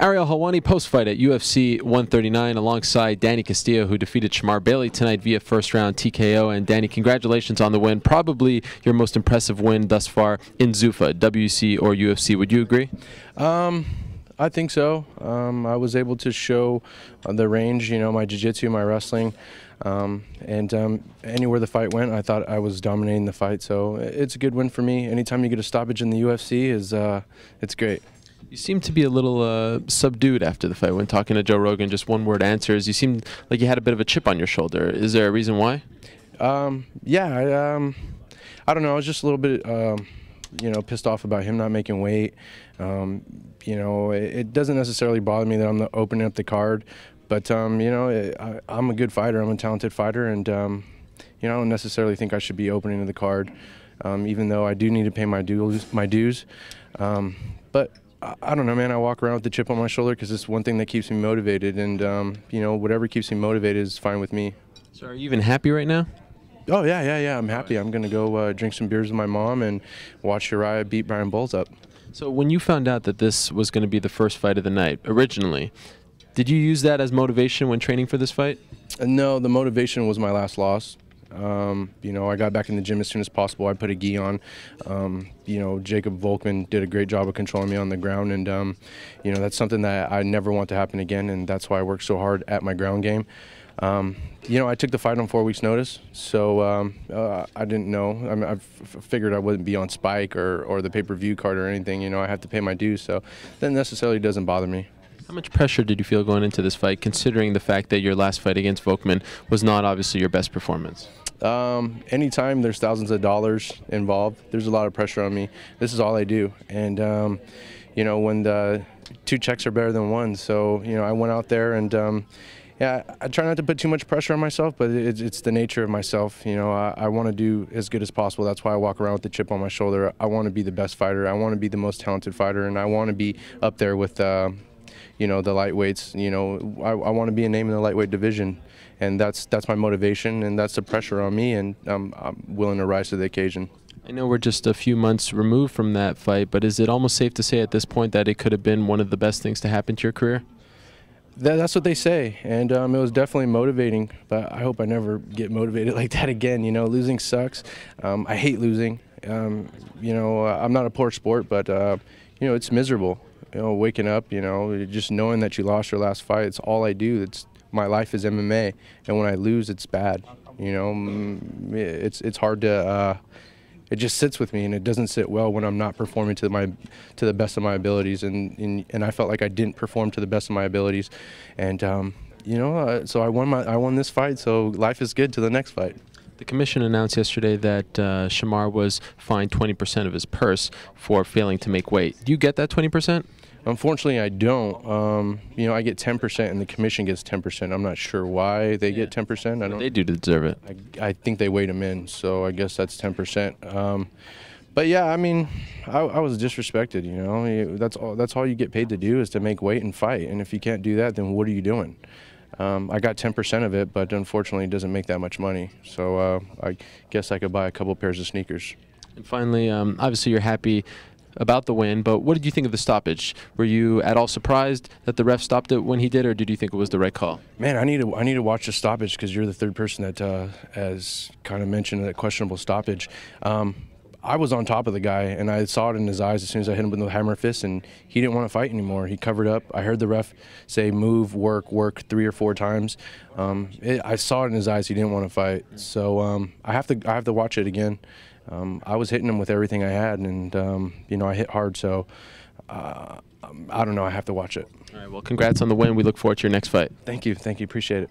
Ariel Helwani post-fight at UFC 139 alongside Danny Castillo, who defeated Shamar tonight via first-round TKO. And Danny, congratulations on the win. Probably your most impressive win thus far in Zuffa, WC or UFC. Would you agree? I think so. I was able to show the range, my jiu-jitsu, my wrestling, and anywhere the fight went, I thought I was dominating the fight. So it's a good win for me. Anytime you get a stoppage in the UFC, it's great. You seem to be a little subdued after the fight when talking to Joe Rogan, just one-word answers. You seemed like you had a bit of a chip on your shoulder. Is there a reason why? Yeah, I don't know. I was just a little bit, pissed off about him not making weight. It doesn't necessarily bother me that I'm opening up the card, but I'm a good fighter. I'm a talented fighter, and I don't necessarily think I should be opening the card, even though I do need to pay my dues. But I don't know, man. I walk around with the chip on my shoulder because it's one thing that keeps me motivated, and whatever keeps me motivated is fine with me. So, are you even happy right now? Oh yeah. I'm happy. I'm gonna go drink some beers with my mom and watch Ariel beat Brian Bowles up. So, when you found out that this was going to be the first fight of the night, originally, did you use that as motivation when training for this fight? No, the motivation was my last loss. I got back in the gym as soon as possible. I put a gi on. Jacob Volkman did a great job of controlling me on the ground, and that's something that I never want to happen again, and that's why I work so hard at my ground game. I took the fight on 4 weeks' notice, so I didn't know. I mean, I figured I wouldn't be on Spike or the pay-per-view card or anything. I have to pay my dues, so that necessarily doesn't bother me. How much pressure did you feel going into this fight, considering the fact that your last fight against Volkman was not obviously your best performance? Anytime there's thousands of dollars involved, there's a lot of pressure on me. This is all I do, and when the two checks are better than one, so I went out there and. Yeah, I try not to put too much pressure on myself, but it's the nature of myself. I want to do as good as possible. That's why I walk around with the chip on my shoulder. I want to be the best fighter. I want to be the most talented fighter, and I want to be up there with, the lightweights. I want to be a name in the lightweight division, and that's my motivation, and that's the pressure on me, and I'm willing to rise to the occasion. I know we're just a few months removed from that fight, but is it almost safe to say at this point that it could have been one of the best things to happen to your career? That's what they say, and it was definitely motivating, but I hope I never get motivated like that again. Losing sucks. I hate losing. I'm not a poor sport, but, it's miserable. Waking up, just knowing that you lost your last fight, it's all I do. My life is MMA, and when I lose, it's bad. It's hard to... It just sits with me, and it doesn't sit well when I'm not performing to the best of my abilities, and I felt like I didn't perform to the best of my abilities, and so I won this fight. So life is good to the next fight. The commission announced yesterday that Shamar was fined 20% of his purse for failing to make weight. Do you get that 20%? Unfortunately, I don't. I get 10%, and the commission gets 10%. I'm not sure why they get 10%. I don't. They do deserve it. I think they weighed him in, so I guess that's 10%. But yeah, I mean, I was disrespected. That's all you get paid to do is to make weight and fight. And if you can't do that, then what are you doing? I got 10% of it, but unfortunately, it doesn't make that much money. So I guess I could buy a couple pairs of sneakers. And finally, obviously, you're happy about the win, but what did you think of the stoppage? Were you at all surprised that the ref stopped it when he did, or did you think it was the right call? Man, I need to watch the stoppage because you're the third person that has kind of mentioned that questionable stoppage. I was on top of the guy, and I saw it in his eyes as soon as I hit him with the hammer fist, and he didn't want to fight anymore. He covered up. I heard the ref say move, work 3 or 4 times. I saw it in his eyes. He didn't want to fight. So I have to watch it again. I was hitting him with everything I had, and I hit hard. So I don't know. I have to watch it. All right. Well, congrats on the win. We look forward to your next fight. Thank you. Appreciate it.